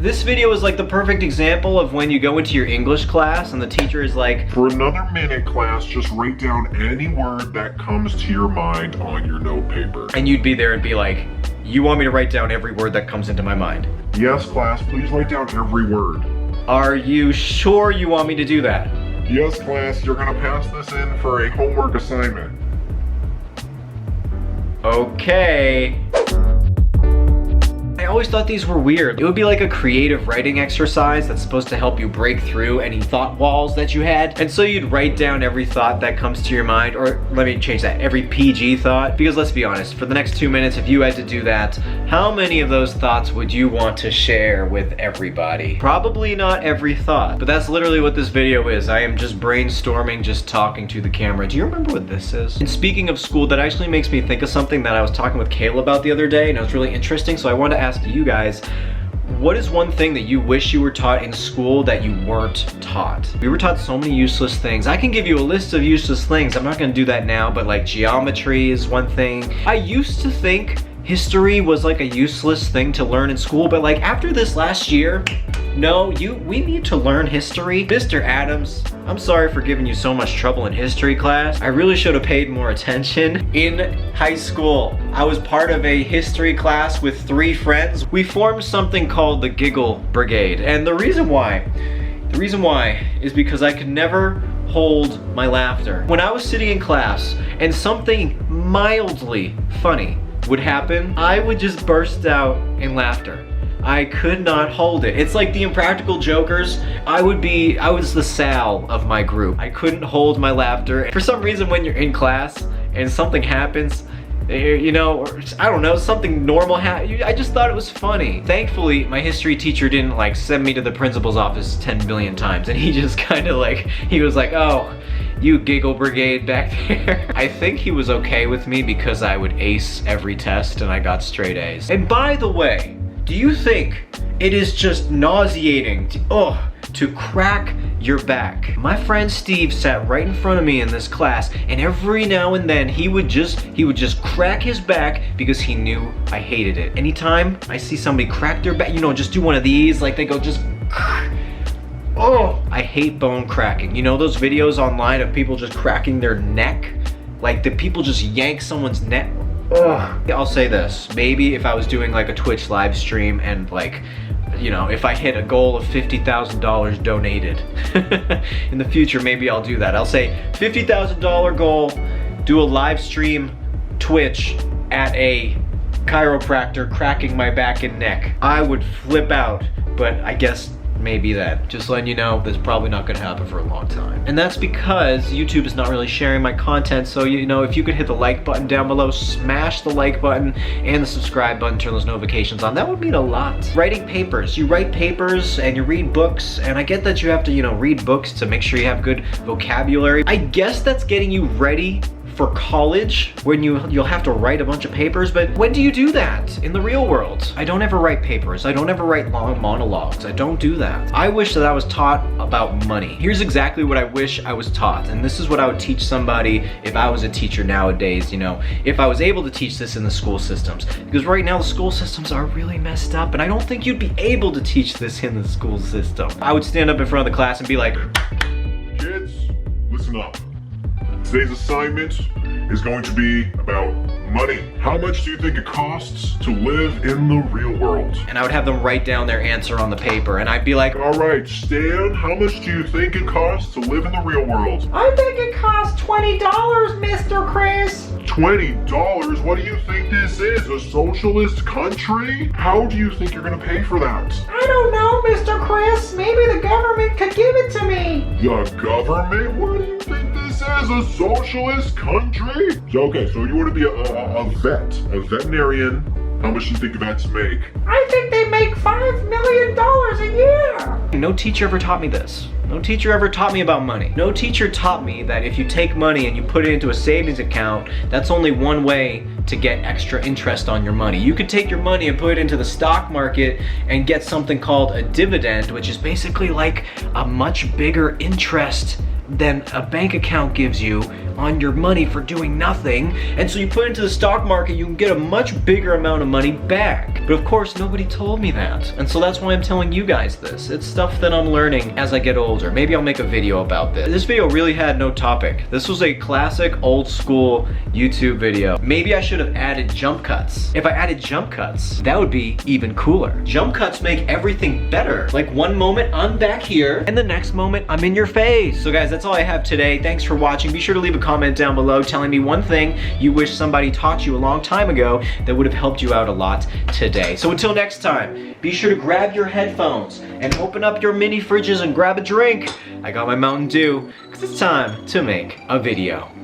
This video is like the perfect example of when you go into your English class and the teacher is like, for another minute, class, just write down any word that comes to your mind on your note paper. and you'd be there and be like, you want me to write down every word that comes into my mind? Yes, class, please write down every word. Are you sure you want me to do that? Yes, class, you're gonna pass this in for a homework assignment. Okay. I always thought these were weird. It would be like a creative writing exercise that's supposed to help you break through any thought walls that you had. And so you'd write down every thought that comes to your mind, or let me change that, every PG thought. Because let's be honest, for the next 2 minutes, if you had to do that, how many of those thoughts would you want to share with everybody? Probably not every thought, but that's literally what this video is. I am just brainstorming, just talking to the camera. Do you remember what this is? And speaking of school, that actually makes me think of something that I was talking with Kayla about the other day, and it was really interesting, so I wanted to ask you guys, what is one thing that you wish you were taught in school that you weren't taught? We were taught so many useless things. I can give you a list of useless things. I'm not gonna do that now, but like geometry is one thing. I used to think history was like a useless thing to learn in school, but like after this last year, no, we need to learn history. Mr. Adams, I'm sorry for giving you so much trouble in history class. I really should have paid more attention. In high school, I was part of a history class with 3 friends. We formed something called the Giggle Brigade. And the reason why is because I could never hold my laughter. When I was sitting in class and something mildly funny would happen, I would just burst out in laughter. I could not hold it. It's like the Impractical Jokers. I was the Sal of my group. I couldn't hold my laughter. For some reason, when you're in class and something happens, you know, or I don't know, something normal happens, I just thought it was funny. Thankfully, my history teacher didn't like send me to the principal's office 10 billion times, and he just kind of like, he was like, oh, you Giggle Brigade back there. I think he was okay with me because I would ace every test and I got straight A's. And by the way, do you think it is just nauseating to crack your back? My friend Steve sat right in front of me in this class, and every now and then he would just crack his back because he knew I hated it. Anytime I see somebody crack their back, you know, just do one of these, like they go just oh, I hate bone cracking. You know those videos online of people just cracking their neck? Like the people just yank someone's neck. Ugh. I'll say this, maybe if I was doing like a Twitch live stream and like, you know, if I hit a goal of $50,000 donated in the future, maybe I'll do that. I'll say $50,000 goal, do a live stream Twitch at a chiropractor cracking my back and neck. I would flip out, but I guess maybe that. Just letting you know, this is probably not gonna happen for a long time. And that's because YouTube is not really sharing my content, so you know, if you could hit the like button down below, smash the like button and the subscribe button, turn those notifications on, that would mean a lot. Writing papers. You write papers and you read books, and I get that you have to, you know, read books to make sure you have good vocabulary. I guess that's getting you ready for college, when you'll have to write a bunch of papers, but when do you do that in the real world? I don't ever write papers. I don't ever write long monologues. I don't do that. I wish that I was taught about money. Here's exactly what I wish I was taught, and this is what I would teach somebody if I was a teacher nowadays, you know, if I was able to teach this in the school systems. Because right now the school systems are really messed up, and I don't think you'd be able to teach this in the school system. I would stand up in front of the class and be like, kids, listen up. Today's assignment is going to be about money. How much do you think it costs to live in the real world? and I would have them write down their answer on the paper, and I'd be like, All right, Stan, how much do you think it costs to live in the real world? I think it costs $20, Mr. Chris. $20? What do you think this is? A socialist country? How do you think you're gonna pay for that? I don't know, Mr. Chris. Maybe the government could give it to me. The government? What do you think this is? A socialist country? Okay, so you want to be a veterinarian. How much do you think that's make? I think they make $5 million a year. no teacher ever taught me this. No teacher ever taught me about money. No teacher taught me that if you take money and you put it into a savings account, that's only one way to get extra interest on your money. You could take your money and put it into the stock market and get something called a dividend, which is basically like a much bigger interest than a bank account gives you on your money for doing nothing. And so you put it into the stock market, you can get a much bigger amount of money back. But of course, nobody told me that. And so that's why I'm telling you guys this. It's stuff that I'm learning as I get older. Maybe I'll make a video about this. This video really had no topic. This was a classic old school YouTube video. Maybe I should have added jump cuts. If I added jump cuts, that would be even cooler. Jump cuts make everything better. Like one moment I'm back here and the next moment I'm in your face. So guys, that's all I have today. Thanks for watching. Be sure to leave a comment down below telling me one thing you wish somebody taught you a long time ago that would have helped you out a lot today. So until next time, be sure to grab your headphones and open up your mini fridges and grab a drink. I got my Mountain Dew because it's time to make a video.